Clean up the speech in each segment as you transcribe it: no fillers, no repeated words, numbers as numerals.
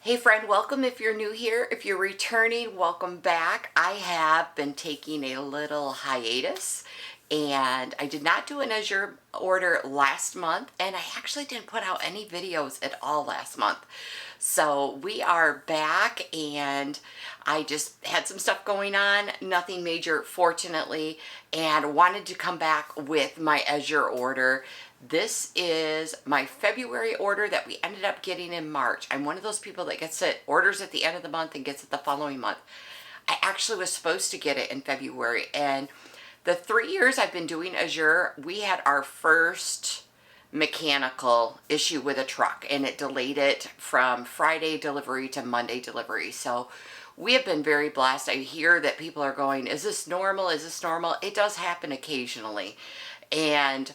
Hey friend, welcome if you're new here. If you're returning, welcome back. I have been taking a little hiatus and I did not do an AZURE order last month, and I actually didn't put out any videos at all last month. So we are back and I just had some stuff going on, nothing major fortunately, and wanted to come back with my AZURE order. This is my February order that we ended up getting in March. I'm one of those people that gets it, orders at the end of the month and gets it the following month. I actually was supposed to get it in February, and the 3 years I've been doing AZURE, we had our first mechanical issue with a truck and it delayed it from Friday delivery to Monday delivery. So we have been very blessed. I hear that people are going, is this normal? Is this normal? It does happen occasionally. And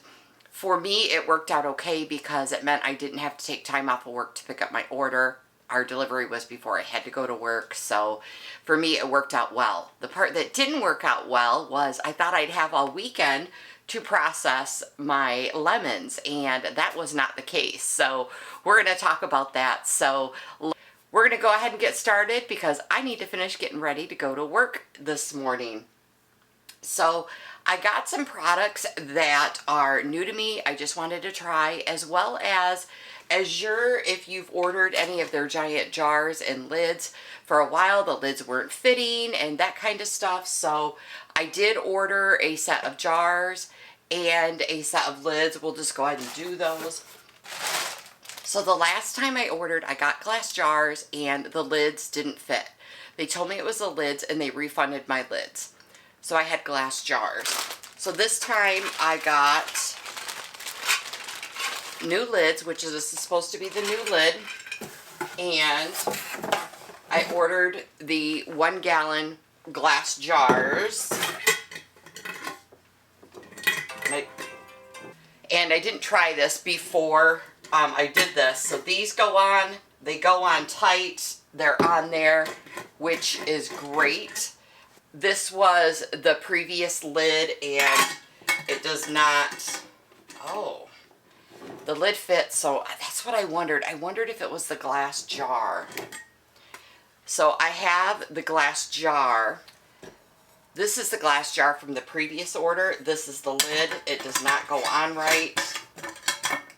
for me, it worked out okay because it meant I didn't have to take time off of work to pick up my order. Our delivery was before I had to go to work, so for me, it worked out well. The part that didn't work out well was I thought I'd have all weekend to process my lemons, and that was not the case. So we're going to talk about that. So we're going to go ahead and get started because I need to finish getting ready to go to work this morning. So I got some products that are new to me. I just wanted to try, as well as AZURE. If you've ordered any of their giant jars and lids, for a while the lids weren't fitting and that kind of stuff. So I did order a set of jars and a set of lids. We'll just go ahead and do those. So the last time I ordered, I got glass jars and the lids didn't fit. They told me it was the lids and they refunded my lids. So I had glass jars. So this time I got new lids, which is this is supposed to be the new lid. And I ordered the 1 gallon glass jars. And I didn't try this before I did this. So these go on, they go on tight. They're on there, which is great. This was the previous lid and it does not, oh, the lid fits, so that's what I wondered. I wondered if it was the glass jar. So I have the glass jar. This is the glass jar from the previous order. This is the lid. It does not go on right.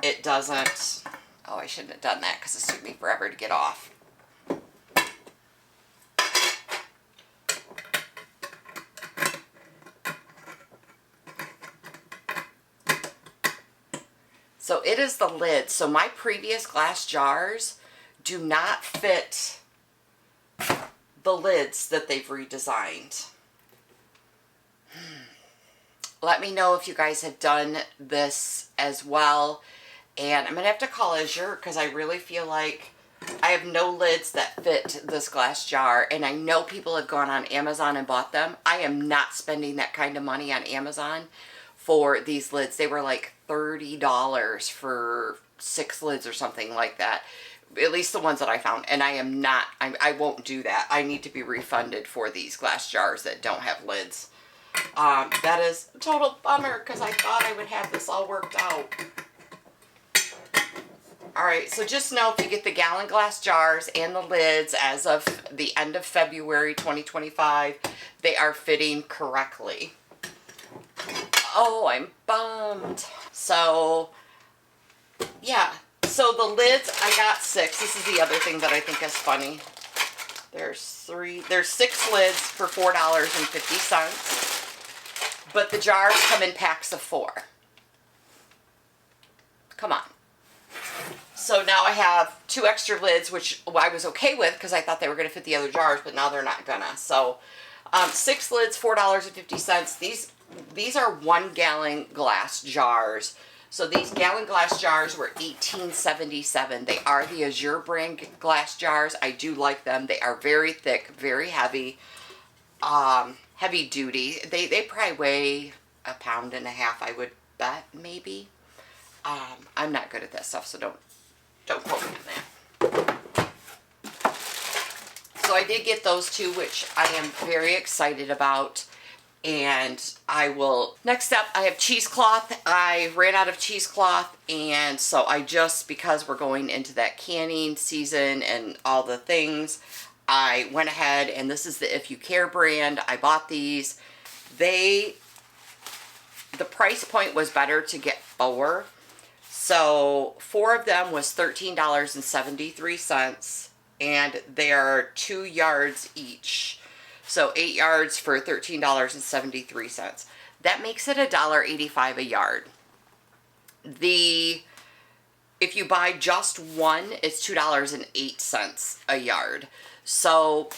It doesn't, oh, I shouldn't have done that because it took me forever to get off. So it is the lid. So my previous glass jars do not fit the lids that they've redesigned. Let me know if you guys have done this as well. And I'm going to have to call AZURE because I really feel like I have no lids that fit this glass jar. And I know people have gone on Amazon and bought them. I am not spending that kind of money on Amazon for these lids. They were like $30 for 6 lids or something like that. At least the ones that I found. And I am not, I won't do that. I need to be refunded for these glass jars that don't have lids. That is a total bummer because I thought I would have this all worked out. Alright, so just know if you get the gallon glass jars and the lids as of the end of February 2025, they are fitting correctly. Oh, I'm bummed. So, yeah. So the lids, I got 6. This is the other thing that I think is funny. There's 6 lids for $4.50. But the jars come in packs of 4. Come on. So now I have 2 extra lids, which I was okay with because I thought they were going to fit the other jars, but now they're not gonna. So 6 lids, $4.50. These are 1 gallon glass jars. So these gallon glass jars were $18.77. They are the AZURE brand glass jars. I do like them. They are very thick, very heavy, heavy duty. They probably weigh 1.5 pounds, I would bet, maybe. I'm not good at that stuff, so don't quote me on that. So I did get those 2, which I am very excited about. And I will, next up, I have cheesecloth. I ran out of cheesecloth, and so I just, because we're going into that canning season and all the things, I went ahead, and this is the If You Care brand. I bought these. The price point was better to get 4. So 4 of them was $13.73, and they are 2 yards each. So 8 yards for $13.73. That makes it $1.85 a yard. If you buy just one, it's $2.08 a yard. So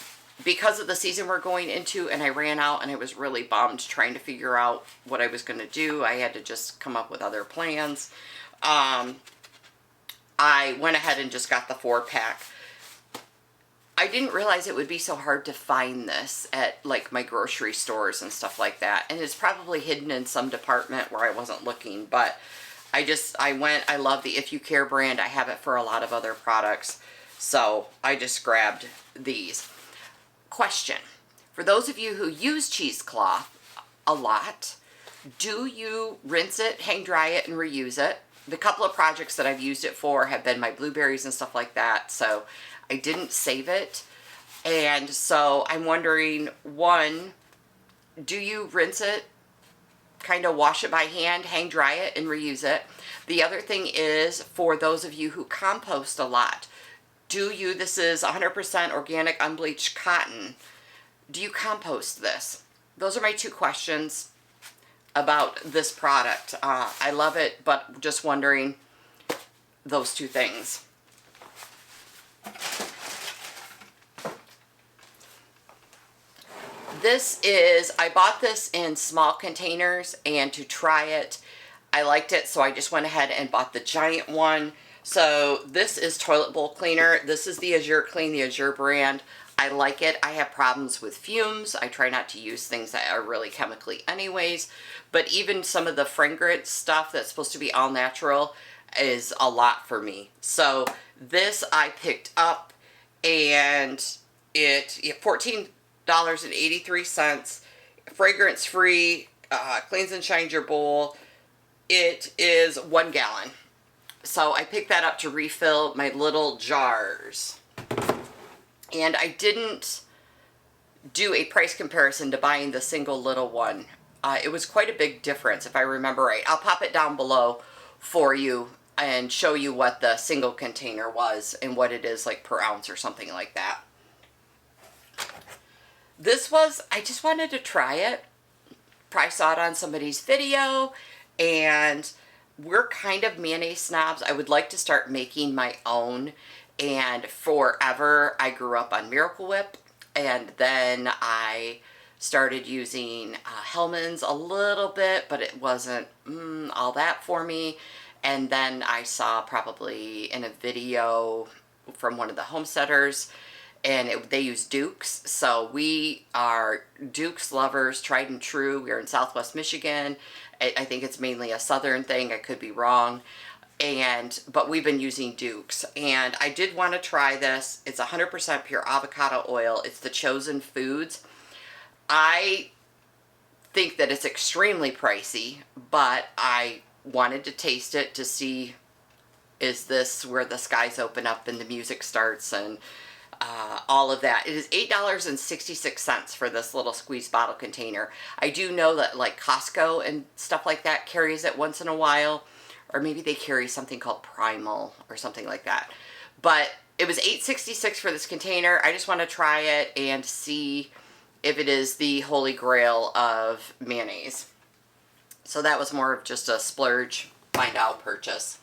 because of the season we're going into, and I ran out and I was really bummed trying to figure out what I was going to do. I had to just come up with other plans. I went ahead and just got the 4-pack. I didn't realize it would be so hard to find this at like my grocery stores and stuff like that. And it's probably hidden in some department where I wasn't looking, but I love the If You Care brand. I have it for a lot of other products. So I just grabbed these. Question. For those of you who use cheesecloth a lot, do you rinse it, hang dry it, and reuse it? The couple of projects that I've used it for have been my blueberries and stuff like that. So I didn't save it. And so I'm wondering, one, do you rinse it, kind of wash it by hand, hang dry it, and reuse it? The other thing is, for those of you who compost a lot, this is 100% organic unbleached cotton. Do you compost this? Those are my 2 questions about this product. I love it, but just wondering those 2 things. I bought this in small containers, and to try it, I liked it, so I just went ahead and bought the giant one. So this is toilet bowl cleaner. This is the AZURE Clean, the AZURE brand. I like it. I have problems with fumes. I try not to use things that are really chemically anyways, but even some of the fragrance stuff that's supposed to be all natural is a lot for me. So this I picked up, and $14.83, fragrance free, cleans and shines your bowl. It is 1 gallon. So I picked that up to refill my little jars. And I didn't do a price comparison to buying the single little one. It was quite a big difference, if I remember right. I'll pop it down below for you and show you what the single container was and what it is like per ounce or something like that. I just wanted to try it. Probably saw it on somebody's video, and we're kind of mayonnaise snobs. I would like to start making my own, and forever I grew up on Miracle Whip, and then I started using Hellmann's a little bit, but it wasn't all that for me. And then I saw probably in a video from one of the homesteaders, and they use Duke's. So we are Duke's lovers, tried and true. We're in Southwest Michigan. I think it's mainly a southern thing. I could be wrong. But we've been using Duke's. And I did want to try this. It's 100% pure avocado oil. It's the Chosen Foods. I think that it's extremely pricey, but I wanted to taste it to see, is this where the skies open up and the music starts and all of that. It is $8.66 for this little squeeze bottle container. I do know that like Costco and stuff like that carries it once in a while, or maybe they carry something called Primal or something like that. But it was $8.66 for this container. I just want to try it and see if it is the holy grail of mayonnaise. So that was more of just a splurge, find out purchase.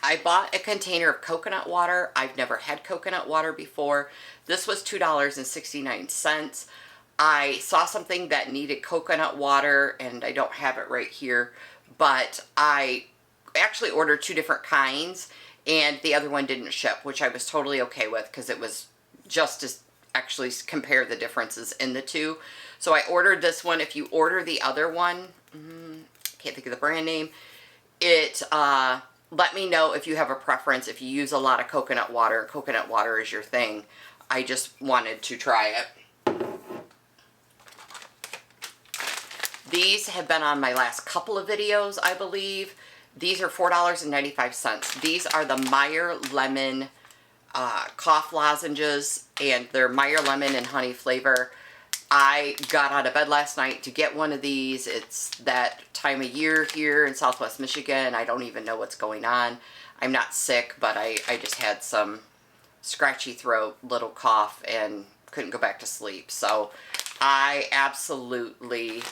I bought a container of coconut water. I've never had coconut water before. This was $2.69. I saw something that needed coconut water, and I don't have it right here, but I actually ordered 2 different kinds, and the other one didn't ship, which I was totally okay with because it was just to actually compare the differences in the 2. So I ordered this one. If you order the other one, can't think of the brand name, let me know if you have a preference, if you use a lot of coconut water is your thing. I just wanted to try it. These have been on my last couple of videos, I believe. These are $4.95. These are the Meyer Lemon cough lozenges, and they're Meyer Lemon and honey flavor. I got out of bed last night to get one of these. It's that time of year here in Southwest Michigan. I don't even know what's going on. I'm not sick, but I just had some scratchy throat, little cough, and couldn't go back to sleep. So I absolutely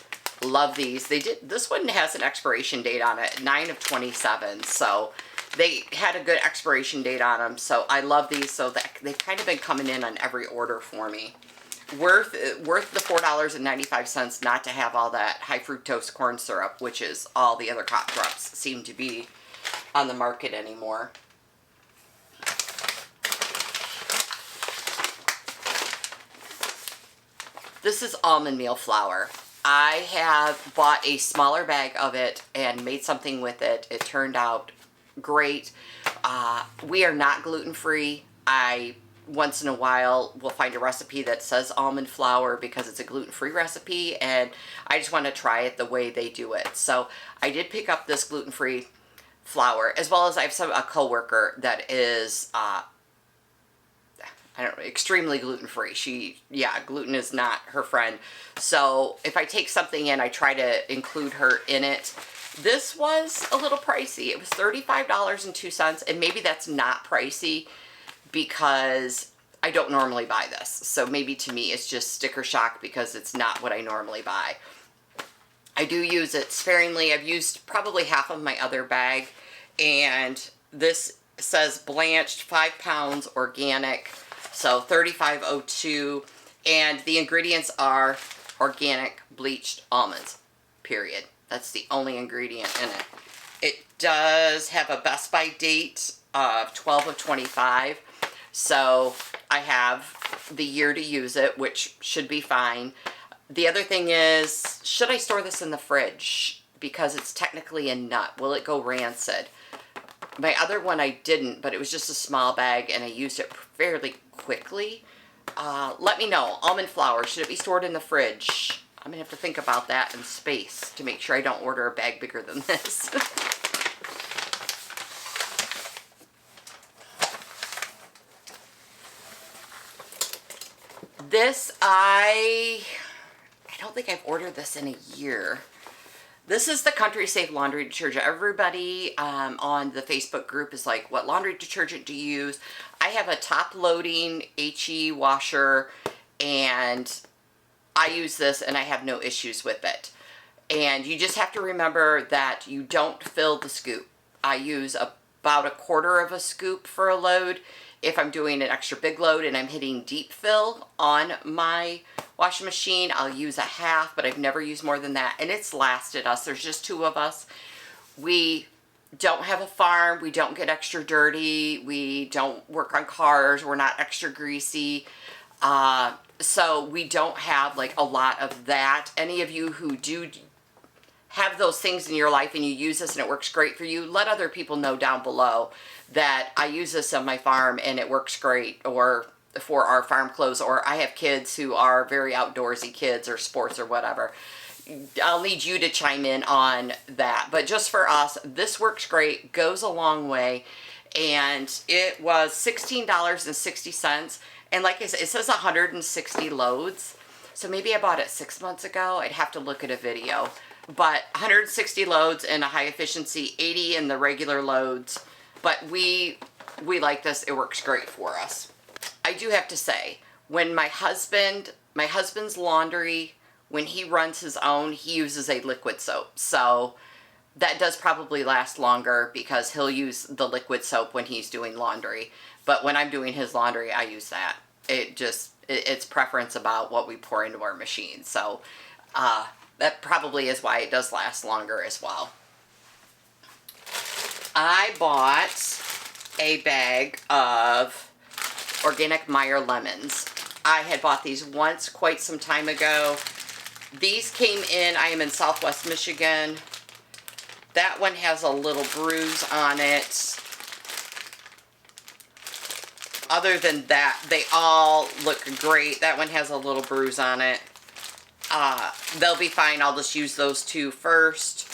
love these. This one has an expiration date on it, 9/27. So they had a good expiration date on them. So I love these. So they've kind of been coming in on every order for me. Worth the $4.95 not to have all that high fructose corn syrup, which is all the other cough drops seem to be on the market anymore. This is almond meal flour. I have bought a smaller bag of it and made something with it. It turned out great. We are not gluten-free. Once in a while will find a recipe that says almond flour because it's a gluten-free recipe, and I just want to try it the way they do it. So I did pick up this gluten-free flour, as well as I have a coworker that is I don't know, extremely gluten-free. Gluten is not her friend. So if I take something in, I try to include her in it. This was a little pricey. It was $35.02, and maybe that's not pricey because I don't normally buy this. So maybe to me it's just sticker shock because it's not what I normally buy. I do use it sparingly. I've used probably half of my other bag, and this says blanched 5 pounds organic, so $35.02, and the ingredients are organic bleached almonds, period. That's the only ingredient in it. It does have a best by date of 12/25. So I have the year to use it, which should be fine. The other thing is, should I store this in the fridge? Because it's technically a nut. Will it go rancid? My other one I didn't, but it was just a small bag and I used it fairly quickly. Let me know. Almond flour, should it be stored in the fridge? I'm going to have to think about that in space to make sure I don't order a bag bigger than this. This, I don't think I've ordered this in a year. This is the Country Safe laundry detergent. Everybody on the Facebook group is like, what laundry detergent do you use? I have a top-loading HE washer, and I use this and I have no issues with it. And you just have to remember that you don't fill the scoop. I use about 1/4 of a scoop for a load. If I'm doing an extra big load and I'm hitting deep fill on my washing machine, I'll use a half, but I've never used more than that. And it's lasted us. There's just 2 of us. We don't have a farm. We don't get extra dirty. We don't work on cars. We're not extra greasy. So we don't have like a lot of that. Any of you who do have those things in your life and you use this and it works great for you, let other people know down below that I use this on my farm and it works great, or for our farm clothes, or I have kids who are very outdoorsy kids or sports or whatever. I'll need you to chime in on that. But just for us, this works great, goes a long way, and it was $16.60. And like I said, it says 160 loads. So maybe I bought it 6 months ago. I'd have to look at a video. But 160 loads in a high efficiency, 80 in the regular loads. But we like this. It works great for us. I do have to say, when my husband's laundry, when he runs his own, he uses a liquid soap. So that does probably last longer because he'll use the liquid soap when he's doing laundry. But when I'm doing his laundry, I use that. It's preference about what we pour into our machine. So that probably is why it does last longer as well. I bought a bag of organic Meyer lemons. I had bought these once quite some time ago. These came in, I am in Southwest Michigan. That one has a little bruise on it. Other than that, they all look great. That one has a little bruise on it. they'll be fine. I'll just use those two first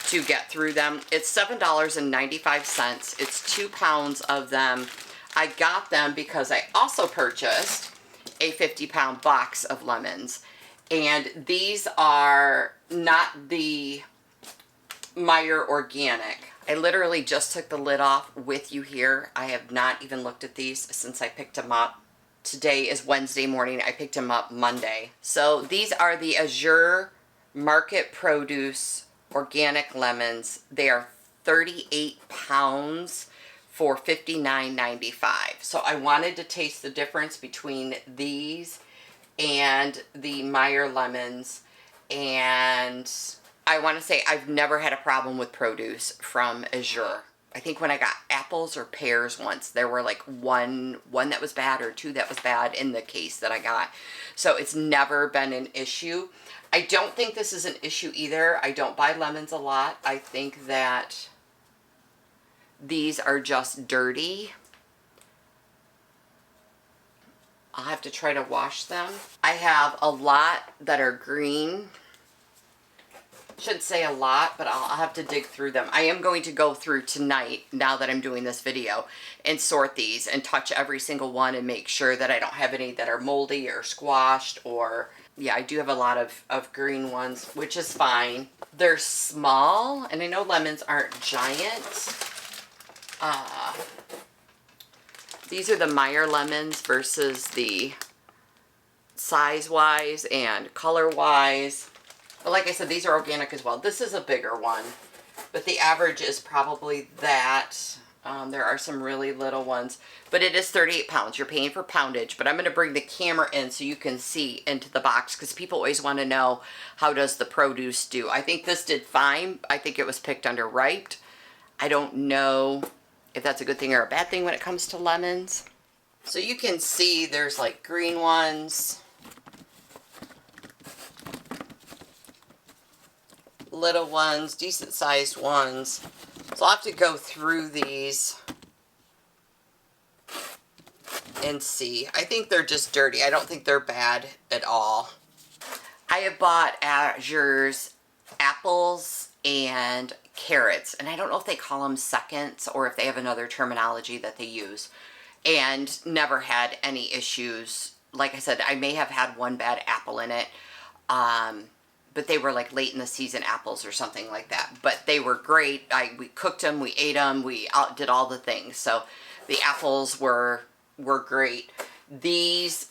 to get through them. It's $7.95. It's 2 pounds of them. I got them because I also purchased a 50-pound box of lemons. And these are not the Meyer Organic. I literally just took the lid off with you here. I have not even looked at these since I picked them up. Today is Wednesday morning. I picked them up Monday. So these are the AZURE Market Produce Organic Lemons. They are 38 pounds for $59.95. So I wanted to taste the difference between these and the Meyer lemons. And I want to say I've never had a problem with produce from AZURE. I think when I got apples or pears once, there were like one that was bad or two that was bad in the case that I got. So it's never been an issue. I don't think this is an issue either. I don't buy lemons a lot. I think that these are just dirty. I'll have to try to wash them. I have a lot that are green. Shouldn't say a lot, but I'll have to dig through them. I am going to go through tonight, now that I'm doing this video, and sort these and touch every single one and make sure that I don't have any that are moldy or squashed or... Yeah, I do have a lot of green ones, which is fine. They're small, and I know lemons aren't giant. These are the Meyer lemons versus the size-wise and color-wise. But like I said, these are organic as well. This is a bigger one, but the average is probably that. There are some really little ones, but it is 38 pounds. You're paying for poundage, but I'm going to bring the camera in so you can see into the box because people always want to know, how does the produce do? I think this did fine. I think it was picked underripe. I don't know if that's a good thing or a bad thing when it comes to lemons. So you can see there's like green ones, little ones, decent sized ones. So I'll have to go through these and see. I think they're just dirty. I don't think they're bad at all. I have bought AZURE's apples and carrots, and I don't know if they call them seconds or if they have another terminology that they use, and never had any issues. Like I said, I may have had one bad apple in it, but they were like late in the season apples or something like that. But they were great. We cooked them, we ate them, we did all the things. So the apples were great. These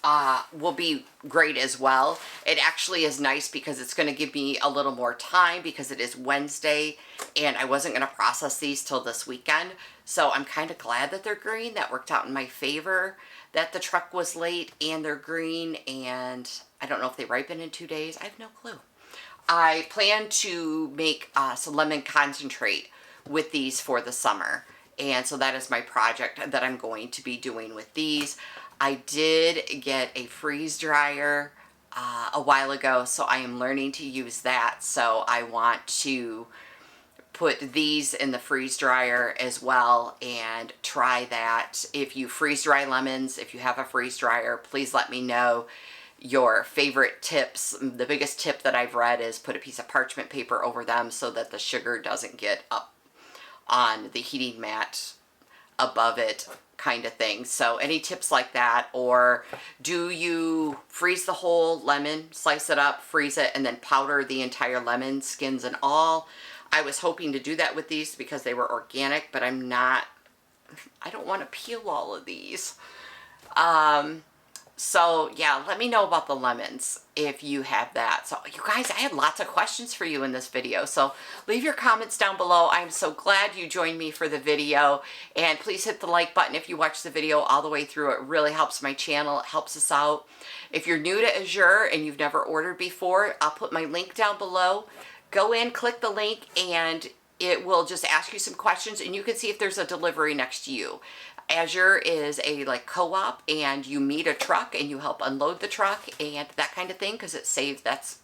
will be great as well. It actually is nice because it's going to give me a little more time because it is Wednesday and I wasn't going to process these till this weekend. So I'm kind of glad that they're green. That worked out in my favor, that the truck was late and they're green, and I don't know if they ripen in 2 days. I have no clue. I plan to make some lemon concentrate with these for the summer. And so that is my project that I'm going to be doing with these. I did get a freeze dryer a while ago, so I am learning to use that. So I want to put these in the freeze dryer as well and try that. If you freeze dry lemons, if you have a freeze dryer, please let me know your favorite tips. The biggest tip that I've read is put a piece of parchment paper over them so that the sugar doesn't get up on the heating mat above it, kind of thing. So any tips like that, or do you freeze the whole lemon, slice it up, freeze it, and then powder the entire lemon, skins and all? I was hoping to do that with these because they were organic, but I don't want to peel all of these. So yeah, let me know about the lemons if you have that. So you guys, I had lots of questions for you in this video. So leave your comments down below. I'm so glad you joined me for the video. And please hit the like button if you watch the video all the way through. It really helps my channel. It helps us out. If you're new to AZURE and you've never ordered before, I'll put my link down below. Go in, click the link, and it will just ask you some questions and you can see if there's a delivery next to you. AZURE is a co-op, and you meet a truck and you help unload the truck and that kind of thing, because that's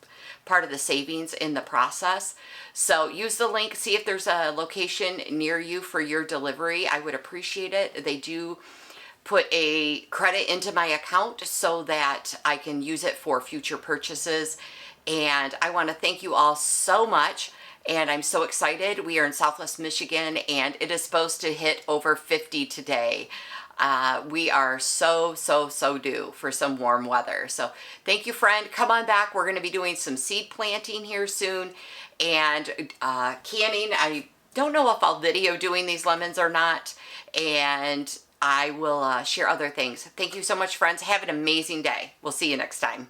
part of the savings in the process. So use the link, see if there's a location near you for your delivery. I would appreciate it. They do put a credit into my account so that I can use it for future purchases. And I want to thank you all so much. And I'm so excited. We are in Southwest Michigan and it is supposed to hit over 50 today. We are so due for some warm weather. So thank you, friend. Come on back. We're going to be doing some seed planting here soon and canning. I don't know if I'll video doing these lemons or not. And I will share other things. Thank you so much, friends. Have an amazing day. We'll see you next time.